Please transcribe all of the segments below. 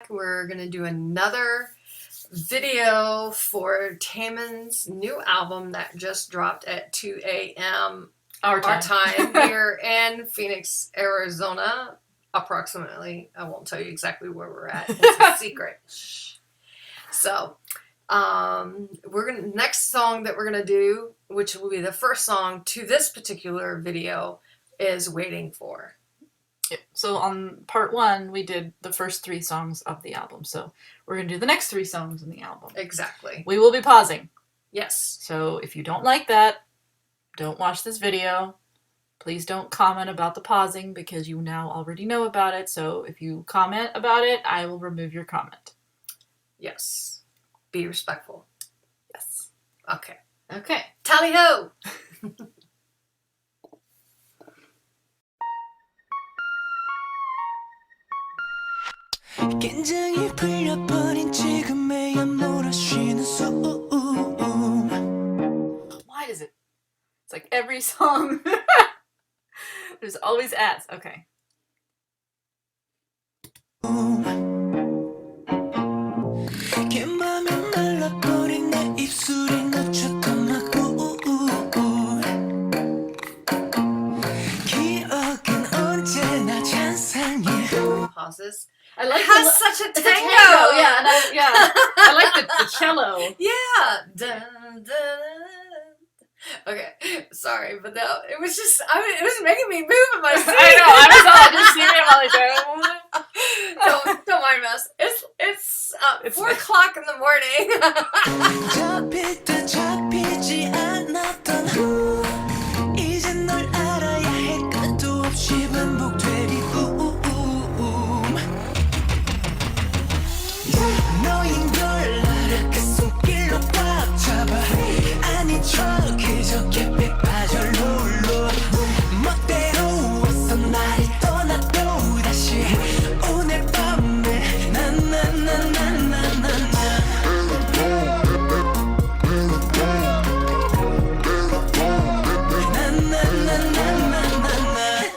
back. We're going to do another video for Taemin's new album that just dropped at 2 a.m. Our time here in Phoenix, Arizona, approximately. I won't tell you exactly where we're at. It's a secret. So, next song that we're gonna do, which will be the first song to this particular video, is "Waiting For." So on part 1, we did the first 3 songs of the album. So we're going to do the next 3 songs in the album. Exactly. We will be pausing. Yes. So if you don't like that, don't watch this video. Please don't comment about the pausing because you now already know about it. So if you comment about it, I will remove your comment. Yes. Be respectful. Yes. Okay. Okay. Tally ho! 긴장이 풀려버린 지금에야 몰아쉬는 소음. Why does it? It's like every song. There's always ads. Okay. 긴 밤에 말라버린 내 입술이 놓쳤던 마구. 기억은 언제나 잔상이. Pauses. I like it has such a tango. Yeah, and I like the cello. Yeah. Dun, dun. Okay, sorry, but it was just, it was making me move in my seat. I know, I just seen it while I don't mind us. It's 4 o'clock in the morning. 잡힐 듯 잡히지 않았던 이젠 널 알아야 해 끝도 없이 반복되리 너인 걸 알아 그 손길로 꽉 잡아 아닌 척 그저 배 빠져 롤러 멋대로 왔어 날이 떠나도 다시 오늘 밤에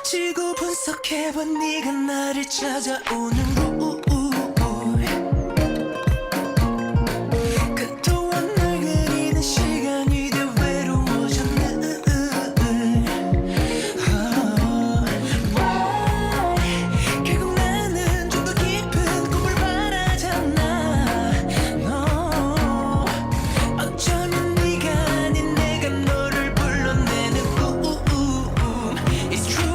지구 분석해봐 네가 나를 찾아오는 루 그동안 널 그리는 시간이 돼 외로워졌네 결국 나는 좀 더 깊은 꿈을 바라잖아 너 어쩌면 네가 아닌 내가 너를 불러내는 꿈 It's true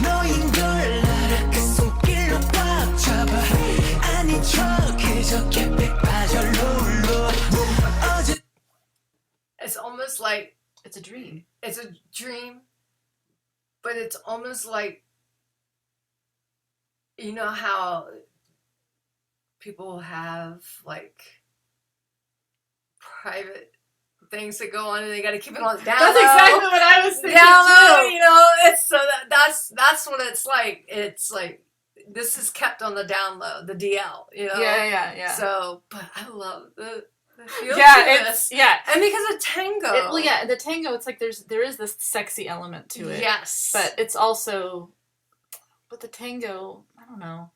너인 걸 알아 그 손길로 꽉 잡아 아닌 척 그저 깊이 빠져 롤러 어제 It's almost like It's a dream. it's a dream, but it's almost like, you know how people have like private things that go on and they got to keep it on down That's low. exactly what I was thinking Down low, too. you know, it's so that's what it's like. It's like this is kept on the down low, the DL, you know. Yeah. So, but I love the feel to Yeah, this. and because of tango. well, yeah, the tango. It's like there is this sexy element to it. Yes, But it's also, but the tango, I don't know.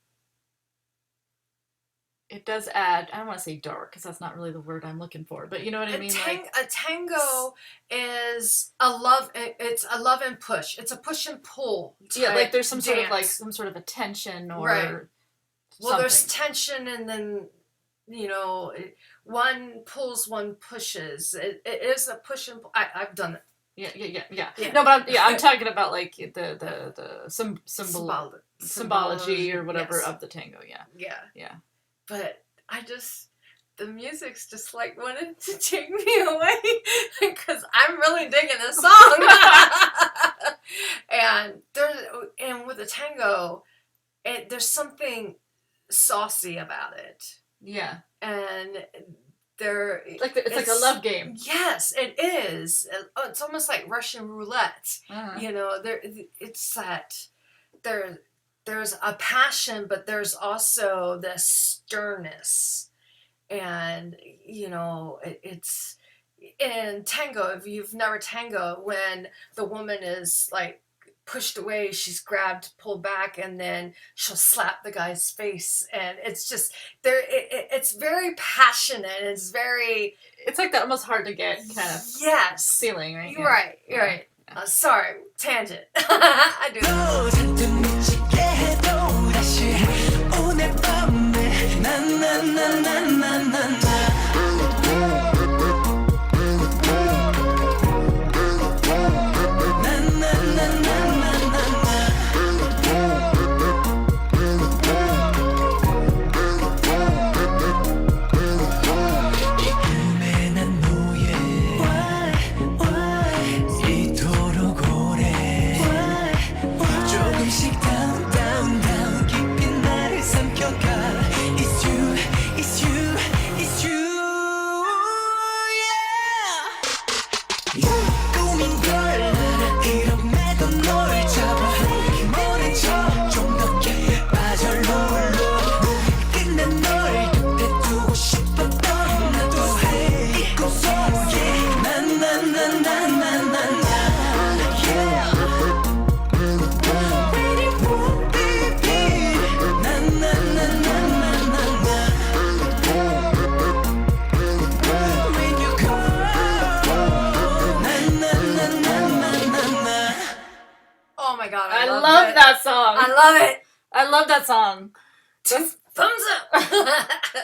It does add. I don't want to say dark because that's not really the word I'm looking for. But you know what I mean. A tango is a love. It's a love and push. It's a push and pull. Yeah, like there's some dance. sort of a tension or. Right. Well, something. there's tension, and then one pulls, one pushes. It is a push and pull. I've done it. Yeah. No, but I'm talking about like the symbology or whatever of the tango. Yeah. But the music's just like wanted to take me away because I'm really digging this song. and with the tango, there's something saucy about it. Yeah. And it's like a love game. Yes, it is. It's almost like Russian roulette. Uh-huh. You know, it's that there's a passion, but there's also this sternness, and it's in tango. If you've never tango, when the woman is like pushed away, she's grabbed, pulled back, and then she'll slap the guy's face, and it's just it's very passionate. It's very It's like that almost hard to get kind of yes feeling, right? You're right. You're right. Sorry, tangent. I do. 또 잔뜩 미치게 해도 다시 오늘 밤에 나나나나나나나 Oh my god, I love that song. I love it. I love that song. Thumbs up.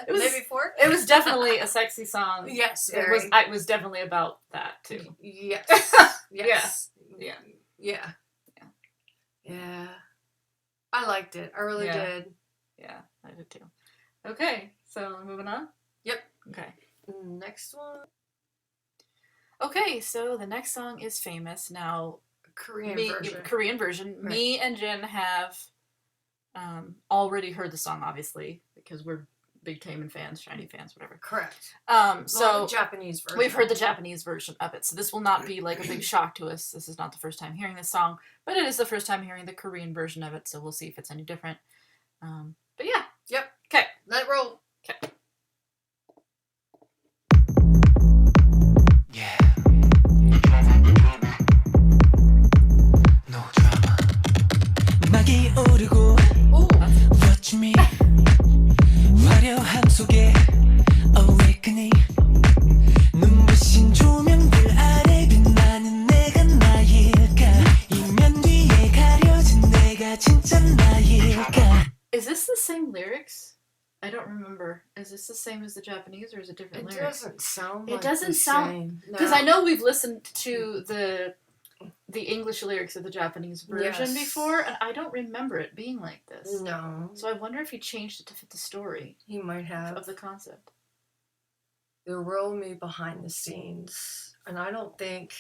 It was- Maybe 4. It was definitely a sexy song. Yes, It very. was definitely about that too. Yes. Yes. Yeah. Yeah. Yeah. I liked it. I really Yeah. did. Yeah, I did too. Okay, so moving on? Yep. Okay. Next one. Okay, so the next song is famous. Now, Korean version. Korean version. Right. Me and Jin have already heard the song, obviously, because we're big Taemin fans, Shiny fans, whatever. Correct. So the Japanese version. we've heard the Japanese version of it, so this will not be like a big shock to us. This is not the first time hearing this song, but it is the first time hearing the Korean version of it, so we'll see if it's any different. But yeah. Yep. Okay. Let it roll. Okay. Yeah. No drama. 막이 오르고 Ooh, Watch me 화려함 속에 Awakening 눈부신 조명들 아래 빛나는 내가 나일까 이면 뒤에 가려진 내가 진짜 나일까 is this the same lyrics? I don't remember. Is this the same as the Japanese, or is it different It lyrics? doesn't sound It like doesn't the sound- same. Because I know we've listened to the English lyrics of the Japanese version Yes. before, and I don't remember it being like this. No. So I wonder if he changed it to fit the story He might have. of the concept. The real me behind the scenes. And I don't think...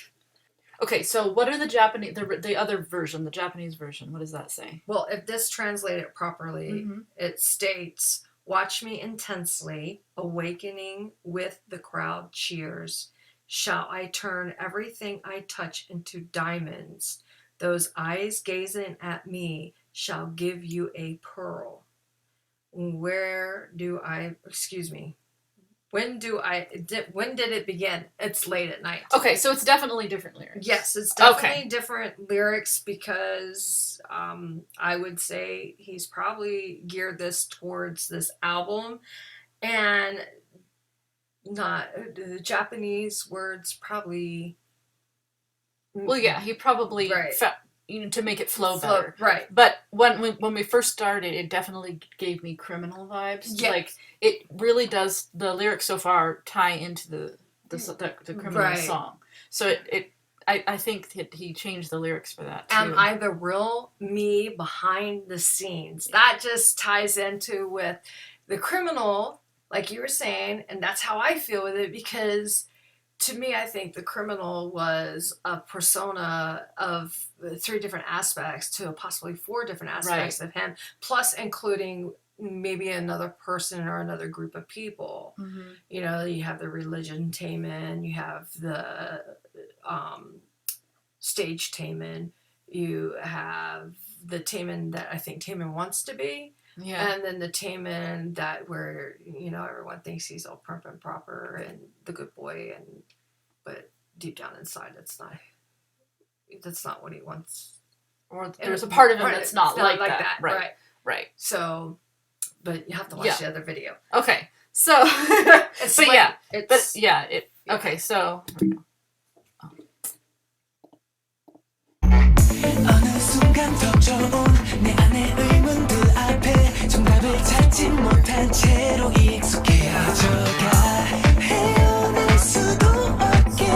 Okay, so what are the Japanese, the other version, the Japanese version? What does that say? Well, if this translated properly, Mhm. it states, watch me intensely, awakening with the crowd cheers. Shall I turn everything I touch into diamonds? Those eyes gazing at me shall give you a pearl. When did it begin? It's late at night. Okay, so it's definitely different lyrics. Yes, it's definitely different lyrics because I would say he's probably geared this towards this album, and not the Japanese words probably. Well, yeah, he probably Right. to make it flow better. Right. But when we first started, it definitely gave me Criminal vibes. Yes. Like it really does. The lyrics so far tie into the Criminal Right. song. So I think that he changed the lyrics for that too. Am I the real me behind the scenes? That just ties into with the Criminal, like you were saying, and that's how I feel with it because to me, I think the Criminal was a persona of 3 different aspects to possibly 4 different aspects of him, plus including maybe another person or another group of people. Mhm. You know, you have the religion Taemin, you have the stage Taemin, you have the Taemin that I think Taemin wants to be, Yeah. and then the Taemin that where, you know, everyone thinks he's all prim and proper and the good boy, but deep down inside that's not what he wants Or there's a part of him Right, that's not it's like that. Right. right. Right. So, but you have to watch the other video. Okay. So, It's but like, yeah, it's, but yeah, it. Okay, so. 어느 순간 덮쳐온 내 안의 의문들 앞에 정답을 찾지 못한 채로 익숙해져가 헤어날 수도 없게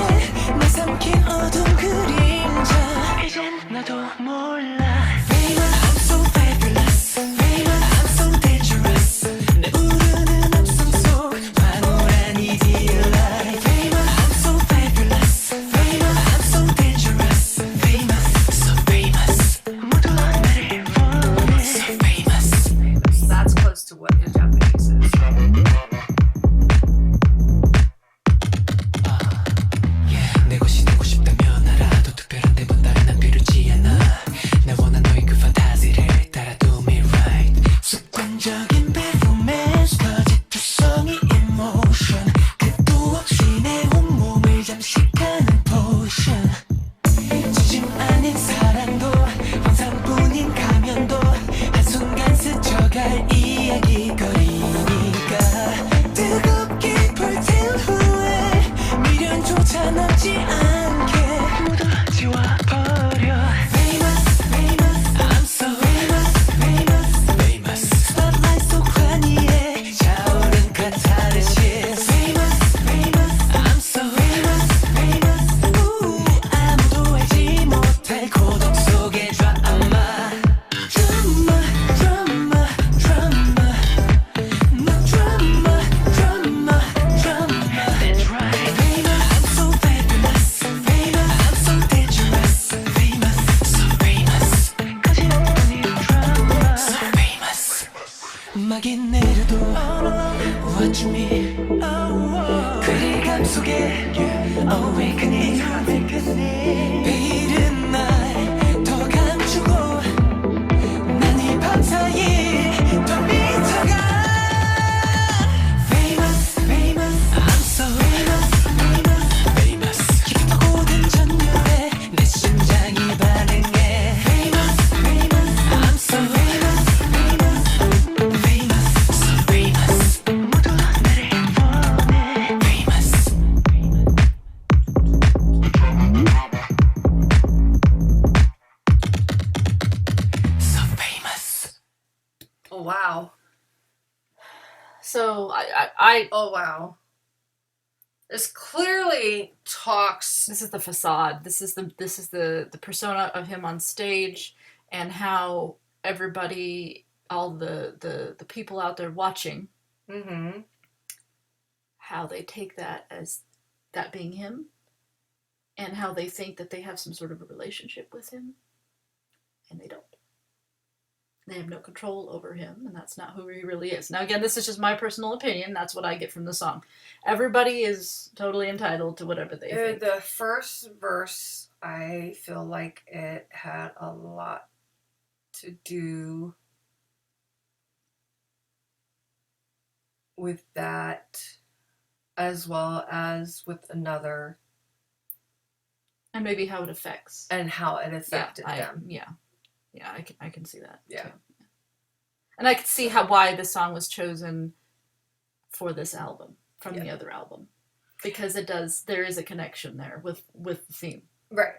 내 삼킨 어두운 그림자 이젠 나도 몰라 Famous, I'm so fabulous Famous, I'm so dangerous 내 우르는 음성 속 황홀한 이 dear life Famous, I'm so fabulous Famous, I'm so dangerous Famous, so famous 모두 나를 원해 So famous that's close to what the Japanese is. 내 것이 되고 싶다면 알아도 특별한 대본 따윈 난 필요치 않아 나 원한 너의 그 판타지를 따라 do me right 습관적인 performance 거짓투성이 emotion 끝도 없이 내 온몸을 잠식하는 potion 진심 아닌 사랑도 환상뿐인 가면도 한순간 스쳐갈 이야기거리니까 뜨겁게 불태운 후에 미련조차 남지 않게 모두 지워버려 Famous, famous, I'm so famous, famous, famous Spotlight 속 환희에 차오른 카타르시스 Famous, famous, I'm so famous, famous 아무도 알지 못할 고독 속의 드라마 Drama, drama, drama No drama, drama, drama That's right Famous, I'm so fabulous Famous, I'm so dangerous Famous, so famous 거짓뿐인 drama So famous 음악이 내려도 Watch me 그리감 속에 Awakening 베일은 날 더 감추고 난 이 밤 사이에 더 미쳐가 Famous, famous, I'm so famous, famous, famous 깊고 전율에 내 심장이 반응해 Famous, famous, I'm so famous, famous, famous, so famous 모두 나를 원해 Famous So famous Oh wow. So I Oh wow. This clearly talks. this is the facade. This is the persona of him on stage, and how everybody, all the people out there watching, Mm-hmm. how they take that as that being him, and how they think that they have some sort of a relationship with him, and they don't. They have no control over him, and that's not who he really is. Now, again, this is just my personal opinion. That's what I get from the song. Everybody is totally entitled to whatever they think. The first verse, I feel like it had a lot to do with that, as well as with another, And maybe how it affects. and how it affected them. Yeah, I can see that. Yeah. too. And I can see why the song was chosen for this album from the other album, because there is a connection there with the theme. Right.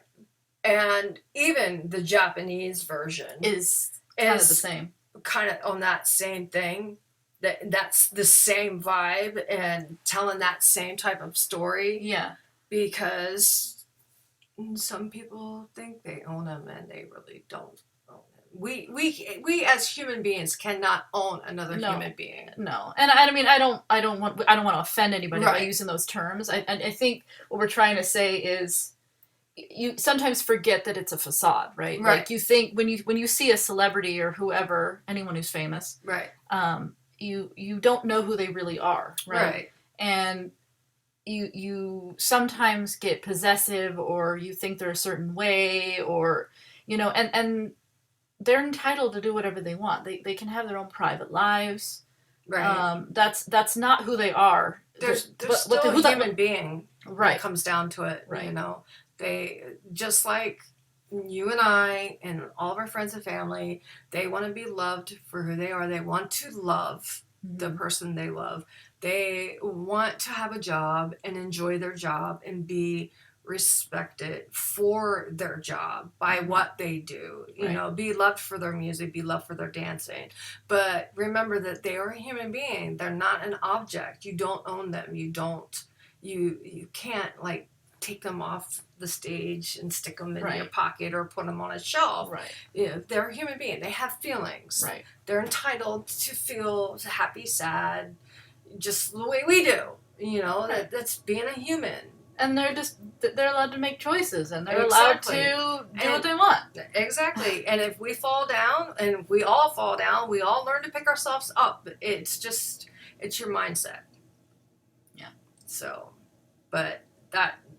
And even the Japanese version Is kind of the same. kind of on that same thing. That's the same vibe and telling that same type of story, Yeah. because some people think they own them and they really don't own them. We as human beings cannot own another No. human being. No, and I mean I don't want to offend anybody by Right. using those terms. I think what we're trying to say is you sometimes forget that it's a facade, right? Right. Like you think when you see a celebrity or whoever, anyone who's famous, Right. You don't know who they really are, right? Right. And you sometimes get possessive, or you think they're a certain way, or and they're entitled to do whatever they want. They can have their own private lives. Right. That's not who they are. They're But still who a that- human being. When Right. it comes down to it, Right. They just like you and I and all of our friends and family, they want to be loved for who they are. They want to love the person they love. They want to have a job and enjoy their job and be respected for their job by what they do. You know, be loved for their music, be loved for their dancing. But remember that they are a human being. They're not an object. You don't own them. You can't like take them off the stage and stick them in your pocket or put them on a shelf. Right. You know, they're a human being. They have feelings. Right. They're entitled to feel happy, sad, just the way we do. You know, that's being a human. And they're allowed to make choices, and they're allowed to do what they want. Exactly. And if we fall down, and we all fall down, we all learn to pick ourselves up. It's your mindset. Yeah. So, but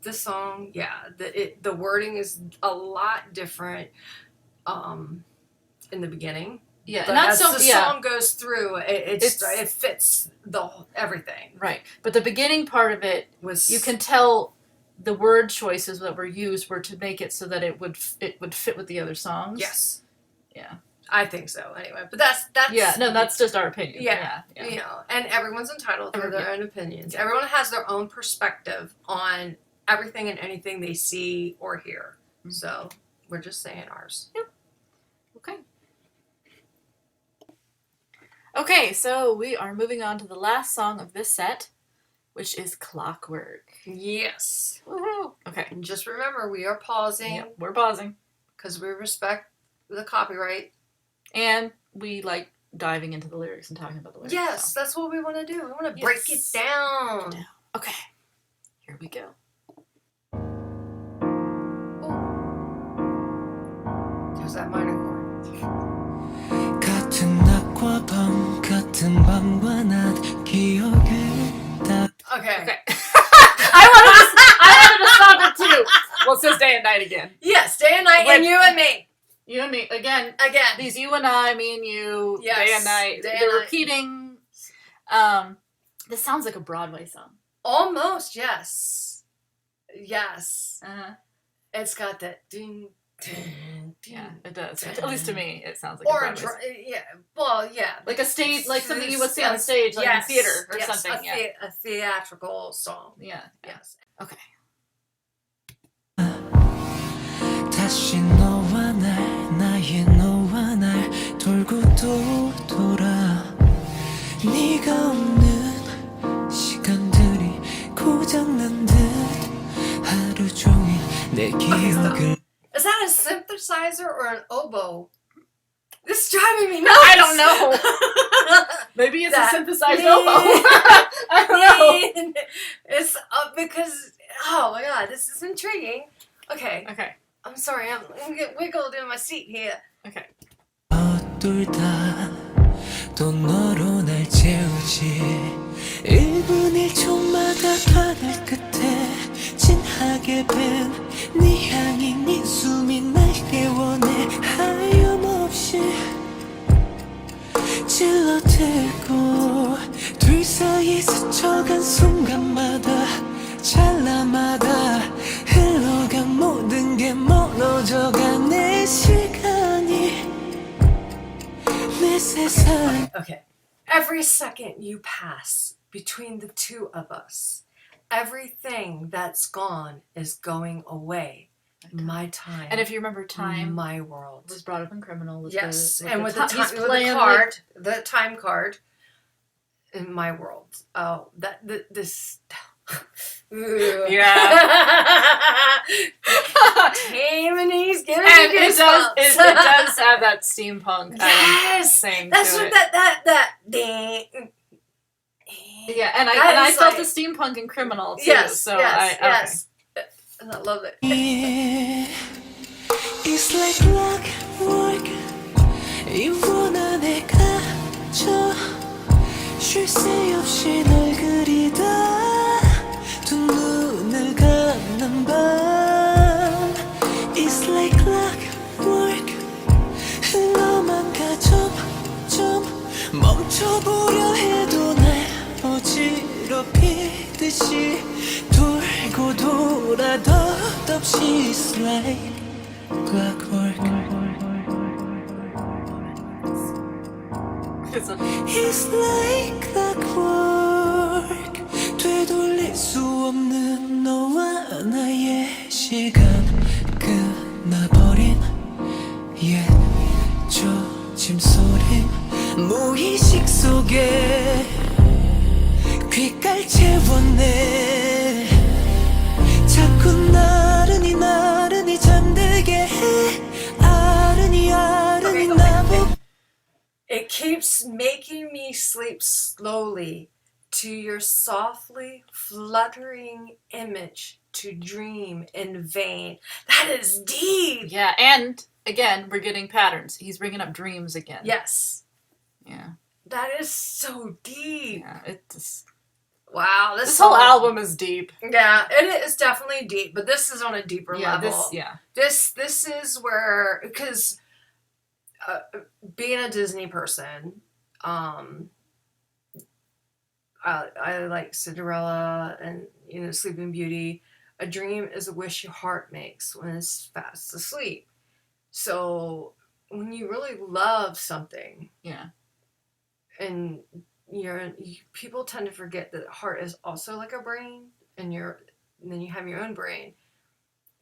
this song, the wording is a lot different in the beginning. Yeah, but and as the song goes through, it fits everything. Right, but the beginning part of it Was you can tell the word choices that were used were to make it so that it would fit with the other songs. Yes. Yeah. I think so. Anyway, but that's that's just our opinion. Yeah. You know, and everyone's entitled to their own opinions. Everyone has their own perspective on everything and anything they see or hear. Mm-hmm. So we're just saying ours. Yep. Okay. Okay, so we are moving on to the last song of this set, which is Clockwork. Yes. Woohoo! Okay. And just remember, we are pausing. Yep, we're pausing. Because we respect the copyright. And we like diving into the lyrics and talking about the lyrics. Yes, that's what we want to do. We want to break it down. Okay. Here we go. There's that minor chord. 같은 낮과 밤 같은 밤과 낮 기억을 다 Okay. I wanted to stop it too. Well, it says day and night again. Yes, day and night, and you and me. You and me again. Again. These you and I, me and you, yes, day and night. They're repeating. This sounds like a Broadway song. Almost, yes. Yes. It's got that ding, ding, ding. Yeah, it does. At least to me, it sounds like or a Broadway song. Yeah. Like a stage, like something you would see on stage, like in theater or something. A theatrical song. Yeah. Yes. Okay. 다시 너와 날 나의 너와 날 돌고 또 돌아 네가 없는 시간들이 고장난 듯 하루 종일 내 기억을 Is that a synthesizer or an oboe? This is driving me nuts. I don't know. Maybe it's a synthesized oboe. I don't know. It's because, oh my god, this is intriguing. Okay. Okay. I'm sorry, I'm getting wiggled in my seat here. Okay. 엇돌다 또 너로 날 채우지 1분 1초마다 바닥 끝에 진하게 밴네 향이 네 숨이 날 깨워내 하염없이 찔러대고 둘 사이 스쳐간 순간마다 찰나마다 흘러간 모든 게 멀어져간 내 시간이 내 세상. Okay. Every second you pass between the two of us, everything that's gone is going away. My time. And if you remember, time my world was brought up in Criminal. Yes, with and the with the card, the time card in my world. Oh, this. Yeah. Taemin, he's giving and me it does have that steampunk thing that's to what it. that ding. Yeah, and I felt the steampunk in Criminal too. Yes, so yes. And I love it. It's like clockwork 이원 안에 갇혀 쉴 새 없이 널 그리다 두 눈을 감는 밤 It's like clockwork 흘러만 가 점점 멈춰보려 해도 날 어지럽히듯이 돌고 돌아 덧없이 It's like Clockwork. It's like clockwork. 되돌릴 수 없는 너와 나의 시간 끝나버린 옛 조짐 소리 무의식 속에 귓갈 채웠네 자꾸 나른히 잠들게 해 아른이 나보고 It keeps making me sleep slowly to your softly fluttering image to dream in vain. That is deep. Yeah, and again, we're getting patterns. He's bringing up dreams again. Yes. Yeah. That is so deep. Yeah, it's... Wow. This whole album is deep. Yeah, it is definitely deep, but this is on a deeper Yeah, level. This is where, because being a Disney person, I like Cinderella and Sleeping Beauty. A dream is a wish your heart makes when it's fast asleep. So when you really love something, yeah, and people tend to forget that heart is also like a brain, and then you have your own brain,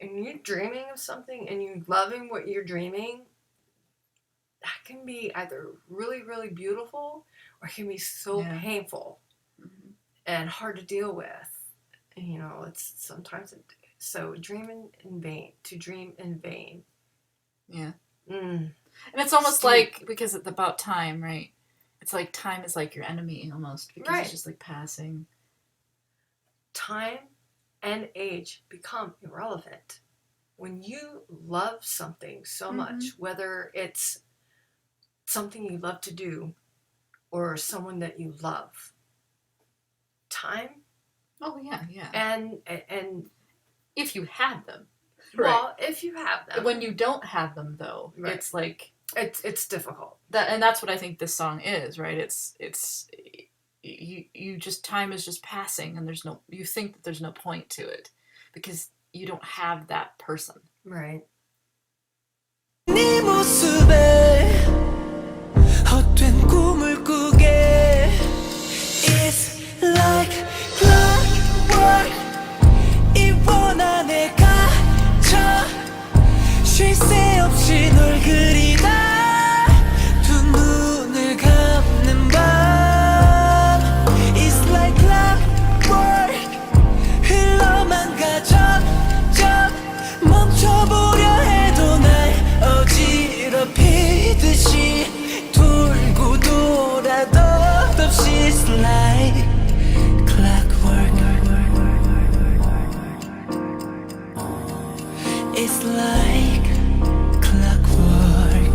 and you're dreaming of something and you're loving what you're dreaming. That can be either really, really beautiful or it can be so painful and hard to deal with. It's sometimes so dreaming in vain, to dream in vain. Yeah. And it's almost like, because it's about time, right? It's like time is like your enemy almost, because it's just like passing. Time and age become irrelevant. When you love something so much, whether it's something you love to do or someone that you love, time. Oh yeah. And if you have them. Well, if you have them. When you don't have them though, it's like it's difficult. And that's what I think this song is, right? It's you just, time is just passing, and you think that there's no point to it because you don't have that person. Right. 네 모습에 헛된 꿈을 꾸게 It's like clockwork 이원 안에 갇혀 쉴 새 없이 널 그리다 두 눈을 감는 밤 It's like clockwork 흘러만 가 점점 멈춰보려 해도 날 어지럽히듯이 돌고 돌아도 없이 It's like clockwork It's like clockwork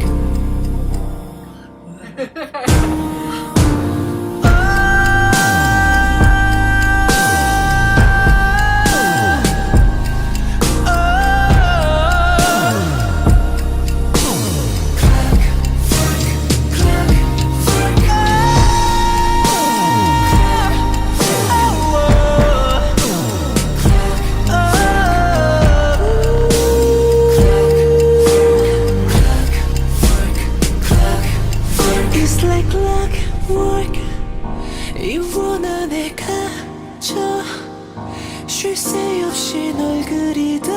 It's like clockwork 이원 안에 갇혀 쉴 새 없이 널 그리다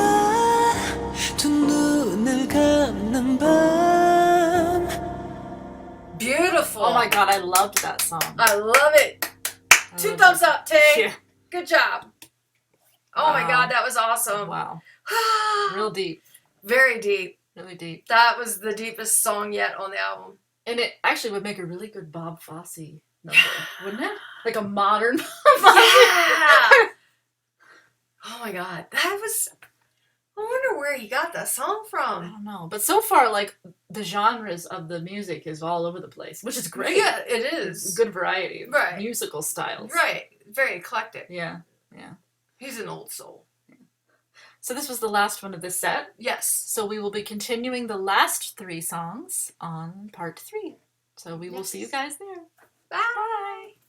두 눈을 감는 밤 Beautiful. Oh my god, I loved that song. I love it. Two thumbs up, Tay. Yeah. Good job. Oh my god, that was awesome. Wow. Real deep. Very deep. Really deep. That was the deepest song yet on the album. And it actually would make a really good Bob Fosse number, wouldn't it? Like a modern Bob Yeah. Oh my god, that was. I wonder where he got that song I from. don't know. But so far, like, the genres of the music is all over the place, which is great. Yeah, it is. Good variety of Right. musical styles. Right. Very eclectic. Yeah. He's an old soul. So this was the last one of this set. Yes. So we will be continuing the last 3 songs on part 3. So we will see you guys there. Bye.